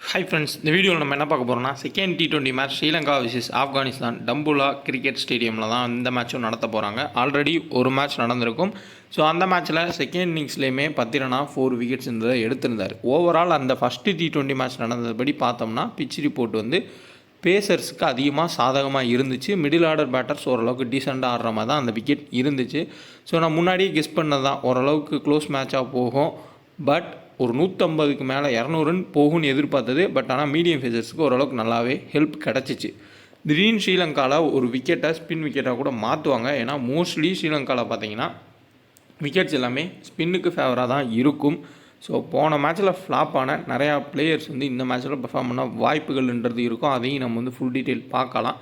Hi friends, இந்த வீடியோவில் நம்ம என்ன பார்க்க போகிறோம்னா second T20 match Sri Lanka versus Afghanistan Dambulla cricket ஸ்டேடியமில் தான் இந்த மேட்சும் நடத்த போகிறாங்க. ஆல்ரெடி ஒரு மேட்ச் நடந்திருக்கும். ஸோ அந்த மேட்ச்சில் செகண்ட் இன்னிங்ஸ்லேயுமே 10 ரன்னா 4 விக்கெட்ஸ் இருந்ததை எடுத்திருந்தார். ஓவரால் அந்த ஃபஸ்ட்டு T20 மேட்ச் நடந்தபடி பார்த்தோம்னா பிச் ரிப்போர்ட் வந்து பேசர்ஸுக்கு அதிகமாக சாதகமாக இருந்துச்சு. மிடில் ஆர்டர் பேட்டர்ஸ் ஓரளவுக்கு டீசெண்டாக ஆடுற மாதிரி தான் அந்த விக்கெட் இருந்துச்சு. ஸோ நான் முன்னாடியே கெஸ் பண்ணது தான் ஓரளவுக்கு க்ளோஸ் மேட்சாக போகும். பட் ஒரு 150க்கு மேலே 200 ரன் போகும்னு எதிர்பார்த்தது. பட் ஆனால் மீடியம் ஃபேஸர்ஸுக்கு ஓரளவுக்கு நல்லாவே ஹெல்ப் கிடச்சிச்சு. திடீர்னு ஸ்ரீலங்காவில் ஒரு விக்கெட்டை ஸ்பின் விக்கெட்டாக கூட மாற்றுவாங்க. ஏன்னா மோஸ்ட்லி ஸ்ரீலங்காவில் பார்த்தீங்கன்னா விக்கெட்ஸ் எல்லாமே ஸ்பின்னுக்கு ஃபேவராக தான் இருக்கும். ஸோ போன மேட்ச்சில் ஃப்ளாப் ஆன நிறையா பிளேயர்ஸ் வந்து இந்த மேட்ச்சில் பெர்ஃபார்ம் பண்ண வாய்ப்புகள்ன்றது இருக்கும். அதையும் நம்ம வந்து ஃபுல் டீட்டெயில் பார்க்கலாம்.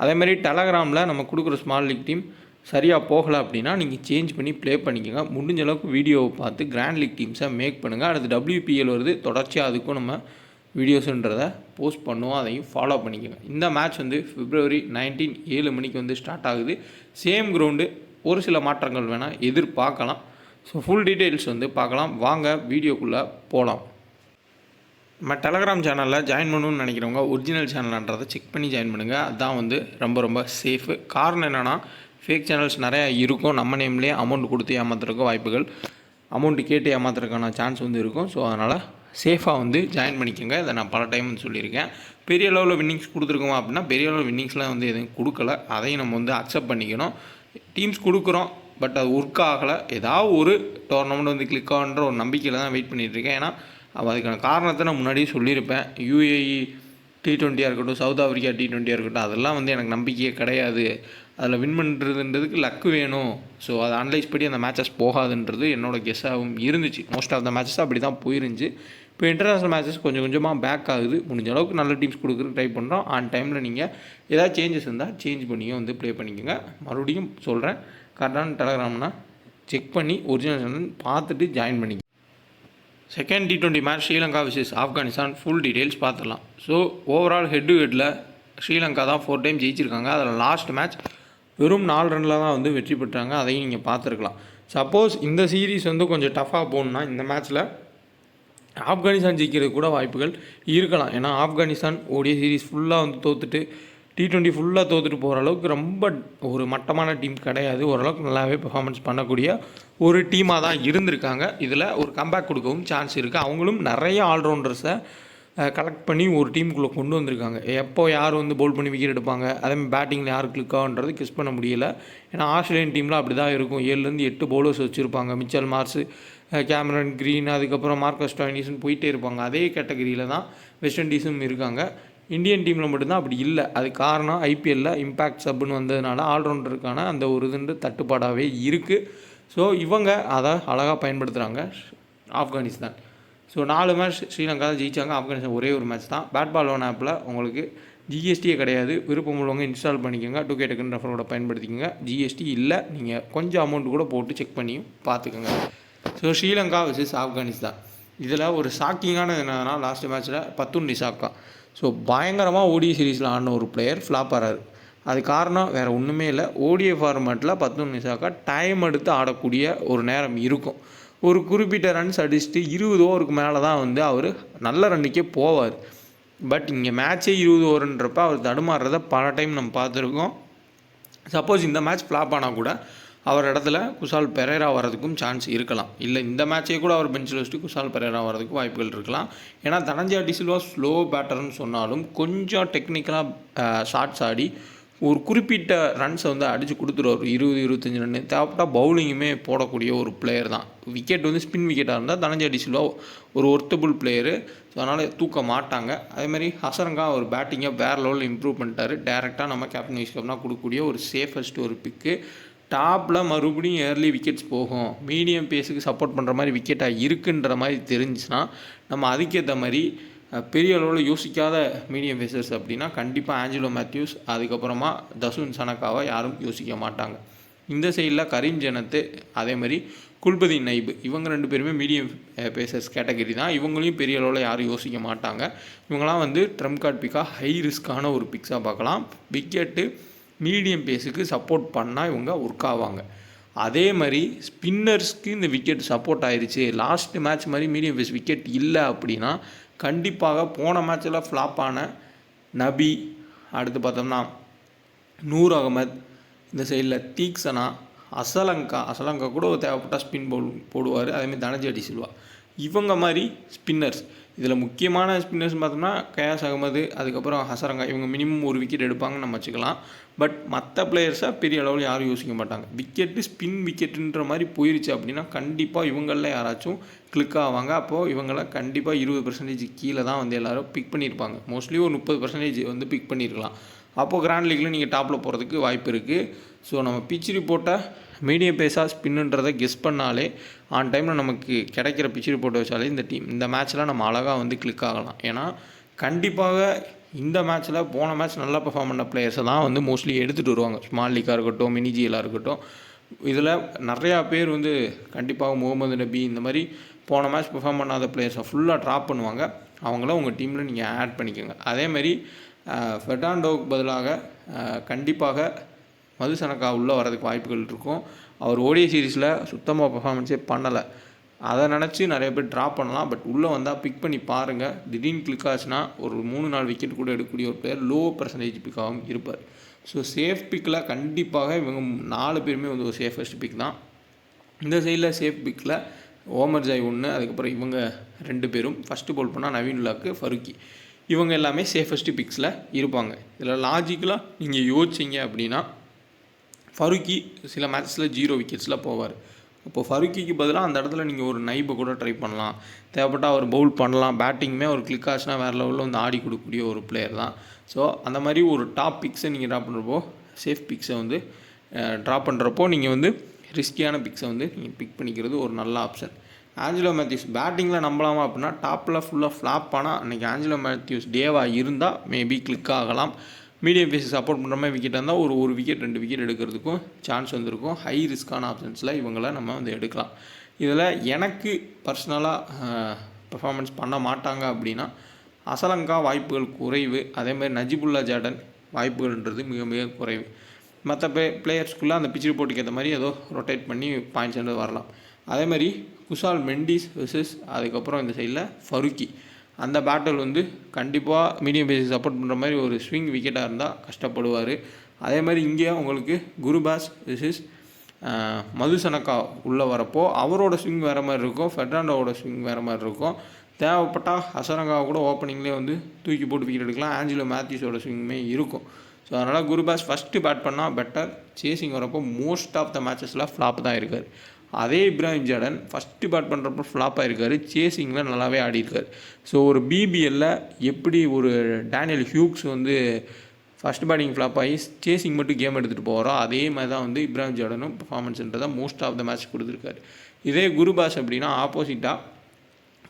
அதேமாதிரி டெலகிராமில் நம்ம கொடுக்குற ஸ்மால் லீக் டீம் சரியாக போகலை அப்படின்னா நீங்கள் சேஞ்ச் பண்ணி ப்ளே பண்ணிக்கோங்க. முடிஞ்ச அளவுக்கு வீடியோவை பார்த்து கிராண்ட் லீக் டீம்ஸை மேக் பண்ணுங்கள். அடுத்து WPL வருது, தொடர்ச்சியாக அதுக்கும் நம்ம வீடியோஸுன்றதை போஸ்ட் பண்ணுவோம். அதையும் ஃபாலோ பண்ணிக்கோங்க. இந்த மேட்ச் வந்து February 19 7 மணிக்கு வந்து ஸ்டார்ட் ஆகுது. சேம் கிரவுண்டு, ஒரு சில மாற்றங்கள் வேணால் எதிர்பார்க்கலாம். ஸோ ஃபுல் டீட்டெயில்ஸ் வந்து பார்க்கலாம். வாங்க வீடியோக்குள்ளே போகலாம். நம்ம டெலகிராம் சேனலில் ஜாயின் பண்ணணும்னு நினைக்கிறவங்க ஒரிஜினல் சேனல்ன்றதை செக் பண்ணி ஜாயின் பண்ணுங்கள். அதுதான் வந்து ரொம்ப சேஃபு. காரணம் என்னென்னா ஃபேக் சேனல்ஸ் நிறையா இருக்கும். நம்ம நேம்லேயே அமௌண்ட் கொடுத்து ஏமாத்துறதுக்கு வாய்ப்புகள், அமௌண்ட்டு கேட்டு ஏமாத்துறதுக்கான சான்ஸ் வந்து இருக்கும். ஸோ அதனால் சேஃபாக வந்து ஜாயின் பண்ணிக்கோங்க. இதை நான் பல டைம் வந்து சொல்லியிருக்கேன். பெரிய லெவலில் வின்னிங்ஸ் கொடுத்துருக்கோமா அப்படின்னா பெரிய லெவலில் வின்னிங்ஸ்லாம் வந்து எதுவும் கொடுக்கல. அதையும் நம்ம வந்து அக்செப்ட் பண்ணிக்கணும். டீம்ஸ் கொடுக்குறோம், பட் அது ஒர்க் ஆகலை. ஏதாவது ஒரு டோர்னமெண்ட் வந்து கிளிக் ஆகுன்ற ஒரு நம்பிக்கையில் தான் வெயிட் பண்ணிகிட்ருக்கேன். ஏன்னா அதுக்கான காரணத்தை நான் முன்னாடியே சொல்லியிருப்பேன். UAE T20 இருக்கட்டும், சவுத் ஆஃப்ரிக்கா T20 இருக்கட்டும், அதெல்லாம் வந்து எனக்கு நம்பிக்கையே கிடையாது. அதில் வின் பண்ணுறதுன்றதுக்கு லக்கு வேணும். ஸோ அதை அனலைஸ் பண்ணி அந்த மேட்சஸ் போகாதுன்றது என்னோட கெஸ்ஸாகவும் இருந்துச்சு. மோஸ்ட் ஆஃப் த மேட்சஸ் அப்படி தான் போயிருந்துச்சு. இப்போ இன்டர்நேஷ்னல் மேட்சஸ் கொஞ்சம் கொஞ்சமாக பேக் ஆகுது. முடிஞ்ச அளவுக்கு நல்ல டீம்ஸ் கொடுக்குறது ட்ரை பண்ணுறோம். ஆன் டைமில் நீங்கள் ஏதாவது சேஞ்சஸ் இருந்தால் சேஞ்ச் பண்ணியும் வந்து ப்ளே பண்ணிக்கோங்க. மறுபடியும் சொல்கிறேன், கரெக்டான டெலகிராம்னா செக் பண்ணி ஒரிஜினல் சேனல் பார்த்துட்டு ஜாயின் பண்ணிக்க. Second T20 match Sri Lanka versus Afghanistan full details பார்த்துடலாம். ஸோ ஓவரால் ஹெட் டு ஹெட்டில் ஸ்ரீலங்கா தான் 4 டைம் ஜெயிச்சிருக்காங்க. அதில் லாஸ்ட் மேட்ச் வெறும் 4 ரனில் தான் வந்து வெற்றி பெற்றாங்க. அதையும் நீங்கள் பார்த்துருக்கலாம். சப்போஸ் இந்த சீரீஸ் வந்து கொஞ்சம் டஃப்பாக போகணுன்னா இந்த மேட்ச்சில் ஆப்கானிஸ்தான் ஜெயிக்கிறதுக்கு கூட வாய்ப்புகள் இருக்கலாம். ஏன்னா ஆப்கானிஸ்தான் ஓடிய சீரீஸ் ஃபுல்லாக வந்து தோற்றுட்டு T20 ஃபுல்லாக தோற்றுட்டு போகிற அளவுக்கு ரொம்ப ஒரு மட்டமான டீம் கிடையாது. ஓரளவுக்கு நல்லாவே பெர்ஃபார்மன்ஸ் பண்ணக்கூடிய ஒரு டீமாக தான் இருந்திருக்காங்க. இதில் ஒரு கம்பேக் கொடுக்கவும் சான்ஸ் இருக்குது. அவங்களும் நிறைய ஆல்ரவுண்டர்ஸை கலெக்ட் பண்ணி ஒரு டீமுக்குள்ளே கொண்டு வந்திருக்காங்க. எப்போ யார் வந்து பவுல் பண்ணி விக்கெட் எடுப்பாங்க, அதேமாதிரி பேட்டிங்கில் யார் கிளிக் ஆகுன்றது கெஸ் பண்ண முடியலை. ஏன்னா ஆஸ்திரேலியன் டீமில் அப்படி தான் இருக்கும். 7லேருந்து 8 பவுலர்ஸ் வச்சுருப்பாங்க. மிச்சல் மார்ஸு, கேமரன் கிரீன், அதுக்கப்புறம் மார்க்கஸ் ஸ்டாய்னிஸ்னு போயிட்டே இருப்பாங்க. அதே கேட்டகரியில் தான் வெஸ்ட் இண்டீஸும் இருக்காங்க. இந்தியன் டீமில் மட்டும்தான் அப்படி இல்லை. அது காரணம் IPLல இம்பேக்ட் சப்புன்னு வந்ததுனால ஆல்ரவுண்டருக்கான அந்த ஒரு இதுன்ற தட்டுப்பாடாகவே இருக்குது. ஸோ இவங்க அதை அழகாக பயன்படுத்துகிறாங்க ஆப்கானிஸ்தான். ஸோ 4 மேட்ச் ஸ்ரீலங்கா தான் ஜெயித்தாங்க. ஆப்கானிஸ்தான் ஒரே ஒரு மேட்ச் தான். பேட் பால் ஒன் ஆப்பில் உங்களுக்கு GSTயே கிடையாது. விருப்பம் உள்ளவங்க இன்ஸ்டால் பண்ணிக்கோங்க. 2K டக்குன்னு ரெஃபரோட பயன்படுத்திக்கோங்க. GST இல்லை, நீங்கள் கொஞ்சம் அமௌண்ட் கூட போட்டு செக் பண்ணியும் பார்த்துக்கோங்க. ஸோ ஸ்ரீலங்கா விசஸ் ஆப்கானிஸ்தான் இதில் ஒரு ஷாக்கிங்கானது என்னன்னா லாஸ்ட் மேட்ச்சில் பத்துன் நிசாக்கா. ஸோ பயங்கரமாக ODI சீரீஸில் ஆடின ஒரு பிளேயர் ஃப்ளாப் ஆகிறாரு. அது காரணம் வேறு ஒன்றுமே இல்லை. ODI ஃபார்மேட்டில் பத்துன் நிசாக்கா டைம் எடுத்து ஆடக்கூடிய ஒரு நேரம் இருக்கும். ஒரு குறிப்பிட்ட ரன்ஸ் அடிச்சுட்டு 20 ஓவருக்கு மேலே தான் வந்து அவர் நல்ல ரன்னுக்கே போவார். பட் இங்கே மேட்சே 20 ஓவருன்றப்ப அவர் தடுமாறுறத பல டைம் நம்ம பார்த்துருக்கோம். சப்போஸ் இந்த மேட்ச் ஃப்ளாப் ஆனால் கூட அவர் இடத்துல குஷால் பெரேரா வரதுக்கும் சான்ஸ் இருக்கலாம். இல்லை இந்த மேட்சே கூட அவர் பெஞ்சில் வச்சுட்டு குஷால் பெரேரா வரதுக்கு வாய்ப்புகள் இருக்கலாம். ஏன்னா தனஞ்சயா டிசில்வா ஸ்லோ பேட்டர்னு சொன்னாலும் கொஞ்சம் டெக்னிக்கலாக ஷாட்ஸ் ஆடி ஒரு குறிப்பிட்ட ரன்ஸை வந்து அடித்து கொடுத்துருவார். 20-25 ரன்னு தேவைப்பட்டால் பவுலிங்குமே போடக்கூடிய ஒரு பிளேயர் தான். விக்கெட் வந்து ஸ்பின் விக்கெட்டாக இருந்தால் தனஞ்சயா டிசில்வா ஒரு ஒர்த்தபுள் பிளேயரு. ஸோ அதனால் தூக்க மாட்டாங்க. அதேமாதிரி ஹசரங்கா ஒரு பேட்டிங்கை வேறு லெவலில் இம்ப்ரூவ் பண்ணிட்டார். டேரெக்டாக நம்ம கேப்டன் வைஸ் கேப்டனாக கொடுக்கக்கூடிய ஒரு சேஃபஸ்ட் ஒரு பிக்கு. டாப்பில் மறுபடியும் ஏர்லி விக்கெட்ஸ் போகும், மீடியம் பேஸுக்கு சப்போர்ட் பண்ணுற மாதிரி விக்கெட்டாக இருக்குன்ற மாதிரி தெரிஞ்சுன்னா நம்ம அதுக்கேற்ற மாதிரி பெரிய அளவில் யோசிக்காத மீடியம் பேசர்ஸ் அப்படின்னா கண்டிப்பாக ஆஞ்சலோ மேத்யூஸ், அதுக்கப்புறமா தசுன் சனக்காவை யாரும் யோசிக்க மாட்டாங்க. இந்த சைடில் கரீம் ஜனத்து, அதே மாதிரி குல்பதி நைப், இவங்க 2 பேருமே மீடியம் பேசர்ஸ் கேட்டகரி தான். இவங்களையும் பெரிய அளவில் யாரும் யோசிக்க மாட்டாங்க. இவங்களாம் வந்து ட்ரம்ப் கார்ட் பிக்காக ஹை ரிஸ்க்கான ஒரு பிக்ஸாக பார்க்கலாம். விக்கெட்டு மீடியம் பேஸுக்கு சப்போர்ட் பண்ணால் இவங்க ஒர்க் ஆவாங்க. அதே மாதிரி ஸ்பின்னர்ஸ்க்கு இந்த விக்கெட் சப்போர்ட் ஆயிடுச்சு, லாஸ்ட் மேட்ச் மாதிரி மீடியம் பேஸ் விக்கெட் இல்லை அப்படின்னா கண்டிப்பாக போன மேட்ச்சில் ஃப்ளாப் ஆன நபி, அடுத்து பார்த்தோம்னா நூர் அகமது, இந்த சைடில் தீக்ஷனா, அசலங்கா கூட தேவைப்பட்ட ஸ்பின் போடுவார். அதேமாதிரி தனஞ்சய டி சில்வா, இவங்க மாதிரி ஸ்பின்னர்ஸ். இதில் முக்கியமான ஸ்பின்னர்ஸ் பார்த்தோம்னா கயாஸ் அகமது, அதுக்கப்புறம் ஹசரங்கா, இவங்க மினிமம் ஒரு விக்கெட் எடுப்பாங்கன்னு நம்ம வச்சுக்கலாம். பட் மற்ற பிளேயர்ஸாக பெரிய அளவில் யாரும் யோசிக்க மாட்டாங்க. ஸ்பின் விக்கெட்டுன்ற மாதிரி போயிருச்சு அப்படின்னா கண்டிப்பாக இவங்களில் யாராச்சும் கிளிக் ஆவாங்க. அப்போது இவங்களை கண்டிப்பாக 20% கீழே தான் வந்து எல்லோரும் பிக் பண்ணியிருப்பாங்க. மோஸ்ட்லி ஒரு 30% வந்து பிக் பண்ணியிருக்கலாம். அப்போது கிராண்ட் லீக்கில் நீங்கள் டாப்பில் போகிறதுக்கு வாய்ப்பு இருக்குது. ஸோ நம்ம பிச் ரிப்போர்ட்டை மீடியம் பேஸாக ஸ்பின்னுன்றதை கெஸ் பண்ணாலே ஆன் டைமில் நமக்கு கிடைக்கிற பிச் ரிப்போர்ட்டை வச்சாலே இந்த மேட்ச்சில் நம்ம அழகாக வந்து கிளிக் ஆகலாம். ஏன்னா கண்டிப்பாக இந்த மேட்ச்சில் போன மேட்ச் நல்லா பெர்ஃபார்ம் பண்ண பிளேயர்ஸை தான் வந்து மோஸ்ட்லி எடுத்துகிட்டு வருவாங்க. ஸ்மால் லீக்காக இருக்கட்டும், மினி ஜிஎல்லாக இருக்கட்டும். இதில் நிறையா பேர் வந்து கண்டிப்பாக முகமது நபி இந்த மாதிரி போன மேட்ச் பெர்ஃபார்ம் பண்ணாத பிளேயர்ஸை ஃபுல்லாக ட்ராப் பண்ணுவாங்க. அவங்கள உங்கள் டீமில் நீங்கள் ஆட் பண்ணிக்கோங்க. அதேமாதிரி ஃபெர்னாண்டோவுக்கு பதிலாக கண்டிப்பாக மதுசனக்கா உள்ளே வரதுக்கு வாய்ப்புகள் இருக்கும். அவர் ஓடிஐ சீரீஸில் சுத்தமாக பெர்ஃபார்மன்ஸே பண்ணலை. அதை நினச்சி நிறைய பேர் ட்ராப் பண்ணலாம். பட் உள்ளே வந்தால் பிக் பண்ணி பாருங்கள். திடீர்னு கிளிக் ஆச்சுன்னா ஒரு 3-4 விக்கெட் கூட எடுக்கக்கூடிய ஒரு பிளேயர் லோ பர்சன்டேஜ் பிக்காகவும் இருப்பார். ஸோ சேஃப் பிக்கில் கண்டிப்பாக இவங்க 4 பேருமே வந்து ஒரு சேஃபஸ்ட் பிக் தான். இந்த சைடில் சேஃப் பிக்கில் ஓமர் ஜாய் 1, அதுக்கப்புறம் இவங்க 2 பேரும் ஃபஸ்ட்டு போல் பண்ணால் நவீன் உல்லாக்கு, ஃபருக்கி, இவங்க எல்லாமே சேஃபஸ்ட்டு பிக்ஸில் இருப்பாங்க. இதில் லாஜிக்கலாக நீங்கள் யோசிச்சிங்க அப்படின்னா ஃபருக்கி சில மேட்ச்சில் 0 விக்கெட்ஸில் போவார். இப்போது ஃபருக்கிக்கு பதிலாக அந்த இடத்துல நீங்கள் ஒரு நைபை கூட ட்ரை பண்ணலாம். தேவைப்பட்டால் அவர் பவுல் பண்ணலாம். பேட்டிங்குமே ஒரு கிளிக் ஆச்சுன்னா வேறு லெவலில் வந்து ஆடி கொடுக்கக்கூடிய ஒரு பிளேயர் தான். ஸோ அந்த மாதிரி ஒரு டாப் பிக்ஸை நீங்கள் ட்ராப் பண்ணுறப்போ, சேஃப் பிக்ஸை வந்து ட்ராப் பண்ணுறப்போ நீங்கள் வந்து ரிஸ்கியான பிக்ஸை வந்து நீங்கள் பிக் பண்ணிக்கிறது ஒரு நல்ல ஆப்ஷன். ஆஞ்சலோ மேத்யூஸ் பேட்டிங்கில் நம்பலாமா அப்படின்னா டாப்பில் ஃபுல்லாக ஃப்ளாப் ஆனால் அன்றைக்கி ஆஞ்சலோ மேத்யூஸ் டேவாக இருந்தால் மேபி கிளிக் ஆகலாம். மீடியம் பேஸை சப்போர்ட் பண்ணுற மாதிரி விக்கெட்டாக இருந்தால் ஒரு விக்கெட் 2 விக்கெட் எடுக்கிறதுக்கும் சான்ஸ் வந்திருக்கும். ஹை ரிஸ்க்கான ஆப்ஷன்ஸில் இவங்கள நம்ம வந்து எடுக்கலாம். இதில் எனக்கு பர்சனலாக பெர்ஃபார்மன்ஸ் பண்ண மாட்டாங்க அப்படின்னா அசலங்கா வாய்ப்புகள் குறைவு. அதேமாதிரி நஜிபுல்லா ஜார்டன் வாய்ப்புகள்ன்றது மிக மிக குறைவு. மற்ற பிளேயர்ஸ்குள்ளே அந்த பிச் ரிப்போர்ட்டுக்கு ஏற்ற மாதிரி ஏதோ ரொட்டேட் பண்ணி பாயிண்ட்ஸ் வரலாம். அதேமாதிரி குஷால் மெண்டிஸ் வெர்சஸ் அதுக்கப்புறம் இந்த சைடில் ஃபருக்கி, அந்த பேட்டில் வந்து கண்டிப்பாக மீடியம் பேஸை சப்போர்ட் பண்ணுற மாதிரி ஒரு ஸ்விங் விக்கெட்டாக இருந்தால் கஷ்டப்படுவார். அதே மாதிரி இங்கே உங்களுக்கு குருபாஸ் வெர்சஸ் மதுசனக்கா உள்ளே வரப்போ அவரோட ஸ்விங் வேறு மாதிரி இருக்கும், ஃபெர்னாண்டோவோட ஸ்விங் வேறு மாதிரி இருக்கும். தேவைப்பட்டால் ஹசரங்காவை கூட ஓப்பனிங்லேயே வந்து தூக்கி போட்டு விக்கெட் எடுக்கலாம். ஆஞ்சலோ மேத்யூஸோட ஸ்விங்குமே இருக்கும். ஸோ அதனால் குருபாஸ் ஃபஸ்ட்டு பேட் பண்ணால் பெட்டர். சேசிங் வரப்போ மோஸ்ட் ஆஃப் த மேட்சஸில் ஃப்ளாப் தான் இருக்கார். அதே இப்ராஹிம் ஜார்டன் ஃபஸ்ட்டு பேட் பண்ணுறப்போ ஃப்ளாப் ஆகிருக்காரு, சேசிங்கில் நல்லாவே ஆடிருக்கார். ஸோ ஒரு பிபிஎல்லில் எப்படி ஒரு டேனியல் ஹியூக்ஸ் வந்து ஃபஸ்ட் பேட்டிங் ஃப்ளாப் ஆகி சேசிங் மட்டும் கேம் எடுத்துகிட்டு போகிறோ, அதே மாதிரி தான் வந்து இப்ராஹிம் ஜார்டனும் பர்ஃபார்மன்ஸ்ன்றதை மோஸ்ட் ஆஃப் த மேட்ச் கொடுத்துருக்காரு. இதே குருபாஸ் அப்படின்னா ஆப்போசிட்டாக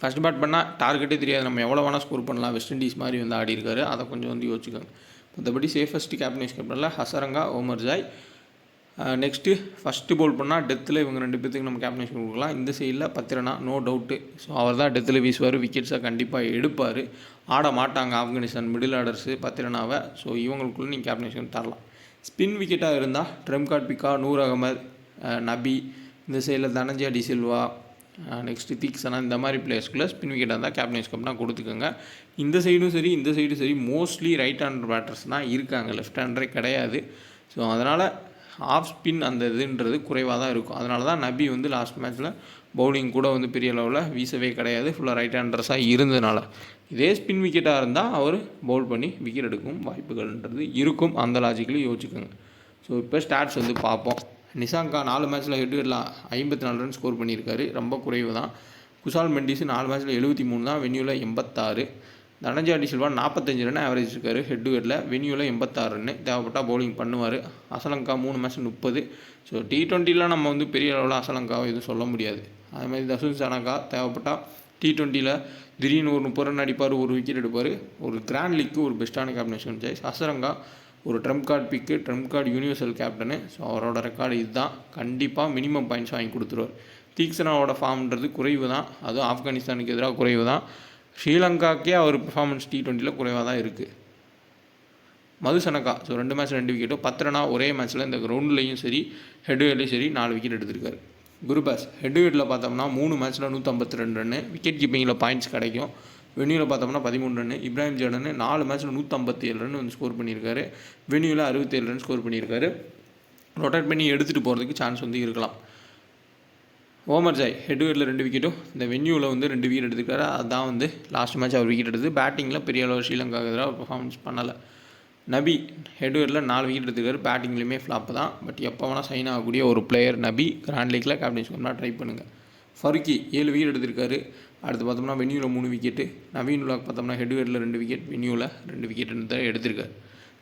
ஃபஸ்ட் பேட் பண்ணால் டார்கெட்டே தெரியாது, நம்ம எவ்வளோ வேணால் ஸ்கோர் பண்ணலாம், வெஸ்ட் இண்டீஸ் மாதிரி வந்து ஆடி இருக்காரு. அதை கொஞ்சம் வந்து யோசிச்சுக்கோங்க. மற்றபடி சேஃபஸ்ட்டு கேப்டனைஸ் கேப்டனில் Hasaranga, Omarzai. Next first ball பண்ணால் டெத்தில் இவங்க 2 பேர்த்துக்கு நம்ம கேப்டனைஸ் கொடுக்கலாம். இந்த சைடில் பத்திரனா நோ டவுட்டு. ஸோ அவர் தான் டெத்தில் வீசுவார், விக்கெட்ஸை கண்டிப்பாக எடுப்பார். ஆட மாட்டாங்க ஆப்கானிஸ்தான் மிடில் ஆர்டர்ஸு பத்திரனாவை. ஸோ இவங்களுக்குள்ளே நீங்கள் கேப்டனைஸ் தரலாம். ஸ்பின் விக்கெட்டாக இருந்தால் ட்ரெம்கார்ட் பிக்கா, நூர் அகமது, நபி, இந்த சைடில் தனஞ்சய டி சில்வா, நெக்ஸ்ட்டு தீக்ஷனா, இந்த மாதிரி பிளேயர்ஸ்குள்ளே ஸ்பின் விக்கெட்டாக இருந்தால் கேப்டனைஸ் கப்னா கொடுத்துக்கோங்க. இந்த சைடும் சரி இந்த சைடும் சரி மோஸ்ட்லி ரைட் ஹேண்டர் பேட்டர்ஸ் தான் இருக்காங்க, லெஃப்ட் ஹேண்டரே கிடையாது. ஸோ அதனால் ஆஃப் ஸ்பின் அந்த இதுன்றது குறைவாக தான் இருக்கும். அதனால தான் நபி வந்து லாஸ்ட் மேட்ச்சில் பவுலிங் கூட வந்து பெரிய லெவலில் வீசவே கிடையாது, ஃபுல்லாக ரைட் ஹேண்டர்ஸாக இருந்ததுனால. இதே ஸ்பின் விக்கெட்டாக இருந்தால் அவர் பவுல் பண்ணி விக்கெட் எடுக்கும் வாய்ப்புகள்ன்றது இருக்கும். அந்த லாஜிக்கலி யோசிச்சுக்கோங்க. ஸோ இப்போ ஸ்டாட்ஸ் வந்து பார்ப்போம். நிஷாங்கா 4 மேட்ச்சில் ஹெட்ல 54 ரன் ஸ்கோர் பண்ணியிருக்காரு, ரொம்ப குறைவு தான். குஷால் மெண்டிஸ் 4 மேட்ச்சில் 73 தான், வென்யூவில் 86. தனஞ்சய டி சில்வா 45 ரன் ஆவரேஜ் இருக்கார் ஹெட்ல, வென்யூவில் 86 ரன்னு. தேவைப்பட்டால் பவுலிங் பண்ணுவார். அசலங்கா 3 மேட்ச் 30. ஸோ T20 நம்ம வந்து பெரிய அளவில் அசலங்காவை எதுவும் சொல்ல முடியாது. அதுமாதிரி தசுன் சனகா தேவைப்பட்டால் T20 திடீர்னு ஒரு 30 ரன் அடிப்பார், ஒரு விக்கெட் எடுப்பார். ஒரு கிராண்ட் லீக்கு ஒரு பெஸ்ட்டான கேப்டனேஷன் சாய்ஸ். அசரங்கா ஒரு ட்ரம்ப் கார்டு பிக்கு, Trump card universal captain. So அவரோட ரெக்கார்டு இதுதான். கண்டிப்பாக மினிமம் பாயிண்ட்ஸ் வாங்கி கொடுத்துருவார். தீக்ஷனாவோட ஃபார்ம்ன்றது குறைவு தான், அதுவும் ஆப்கானிஸ்தானுக்கு எதிராக குறைவு தான். ஸ்ரீலங்காக்கே அவர் பெர்ஃபார்மன்ஸ் T20 குறைவாக தான் இருக்குது. மதுசனக்கா ஸோ 2 மேட்ச் 2 விக்கெட்டும், பத்திரனா ஒரே மேட்ச்சில் இந்த கிரவுண்ட்லேயும் சரி ஹெட்லையும் சரி 4 விக்கெட் எடுத்திருக்காரு. குருபாஸ் ஹெட்ல பார்த்தோம்னா 3 மேட்ச்சில் 152 ரன்னு, விக்கெட் கீப்பிங்கில் பாயிண்ட்ஸ் கிடைக்கும். வென்யூவில் பார்த்தோம்னா 13 ரன். இப்ராஹிம் ஜார்டன் 4 மேட்ச்சில் 157 ரன் வந்து ஸ்கோர் பண்ணியிருக்காரு. வென்யூவில் 67 ரன் ஸ்கோர் பண்ணியிருக்காரு. ரொட்டேட் பண்ணி எடுத்துகிட்டு போகிறதுக்கு சான்ஸ் வந்து இருக்கலாம். ஓமர் ஜாய் ஹெட்வேர்டில் 2 விக்கெட்டும் இந்த வென்யூவில் வந்து 2 விக்கெட் எடுத்துருக்காரு. அதுதான் வந்து லாஸ்ட் மேட்ச் அவர் விக்கெட் எடுத்து. பேட்டிங்கில் பெரிய அளவு ஸ்ரீலங்காவுக்கு எதிராக பர்ஃபார்மன்ஸ் பண்ணலை. நபி ஹெட்வேர்டில் 4 விக்கெட் எடுத்துக்காரு. பேட்டிங்லேயுமே ஃப்ளாப் தான். பட் எப்போ வேணால் சைன் ஆகக்கூடிய ஒரு பிளேயர் நபி. கிராண்ட் லீக்கில் கேப்டன்ஸ் பண்ணால் ட்ரை பண்ணுங்கள். ஃபருக்கி 7 விக்கெட் எடுத்திருக்காரு. அடுத்து பார்த்தோம்னா வென்யூவில் 3 விக்கெட்டு. நவீன் உலாக் பார்த்தோம்னா ஹெட்வேர்டில் 2 விக்கெட், வென்யூவில் 2 விக்கெட் எடுத்திருக்காரு.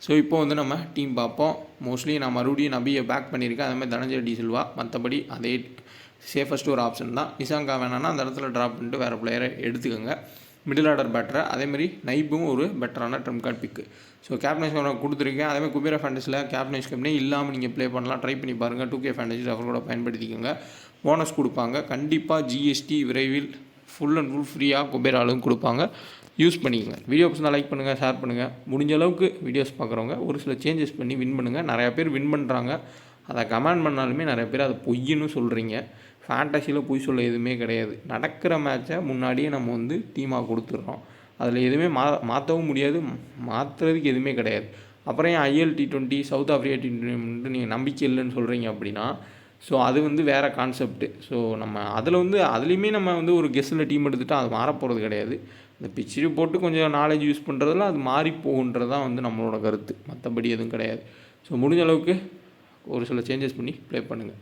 ஸோ இப்போ வந்து நம்ம டீம் பார்ப்போம். மோஸ்ட்லி நான் மறுபடியும் நபியை பேக் பண்ணியிருக்கேன். அதேமாதிரி தனஞ்சய் டி சில்வா. மற்றபடி அதே சேஃபஸ்ட் ஒரு ஆப்ஷன் தான். நிசாங்கா வேணான்னா அந்த இடத்துல ட்ராப் பண்ணிட்டு வேறு பிளேயரை எடுத்துக்கோங்க. மிடில் ஆர்டர் பேட்டரை அதேமாதிரி நைப்பும் ஒரு பெட்டரான ட்ரம் கார்டு பிக்கு. ஸோ கேப்டன்ஸ் கொடுத்துருக்கேன். அதேமாதிரி குபேரா ஃபேண்டஸில் கேப்டன்ஸ் கம்பெனி இல்லாமல் நீங்கள் ப்ளே பண்ணலாம். ட்ரை பண்ணி பாருங்கள். 2K ஃபேண்டஸி ஆஃபர் கூட பயன்படுத்திக்கோங்க. போனஸ் கொடுப்பாங்க. கண்டிப்பாக ஜிஎஸ்டி விரைவில் ஃபுல் அண்ட் ஃபுல் ஃப்ரீயாக குபேராலும் கொடுப்பாங்க. யூஸ் பண்ணிக்கோங்க. வீடியோ பிடிச்சிருந்தா லைக் பண்ணுங்கள், ஷேர் பண்ணுங்கள். முடிஞ்ச அளவுக்கு வீடியோஸ் பார்க்குறவங்க ஒரு சில சேஞ்சஸ் பண்ணி வின் பண்ணுங்கள். நிறையா பேர் வின் பண்ணுறாங்க. அதை கமெண்ட் பண்ணாலுமே நிறைய பேர் அதை பொய்ன்னு சொல்கிறீங்க. ஃபேண்டஸியில் பொய் சொல்ல எதுவுமே கிடையாது. நடக்கிற மேட்சை முன்னாடியே நம்ம வந்து டீமாக கொடுத்துட்றோம். அதில் எதுவுமே மாற்றவும் முடியாது, மாற்றுறதுக்கு எதுவுமே கிடையாது. அப்புறம் ஏன் IL T20 south Africa T20 நீங்கள் நம்பிக்கை இல்லைன்னு சொல்கிறீங்க அப்படின்னா, ஸோ அது வந்து வேறு கான்செப்ட்டு. ஸோ நம்ம அதில் வந்து அதுலேயுமே நம்ம வந்து ஒரு கெஸ்ஸில் டீம் எடுத்துகிட்டா அது மாறப்போகிறது கிடையாது. இந்த பிச்சு போட்டு கொஞ்சம் நாலேஜ் யூஸ் பண்ணுறதுல அது மாறி போகுன்றது தான் வந்து நம்மளோட கருத்து. மற்றபடி எதுவும் கிடையாது. ஸோ முடிஞ்ச அளவுக்கு ஒரு சில சேஞ்சஸ் பண்ணி ப்ளே பண்ணுங்கள்.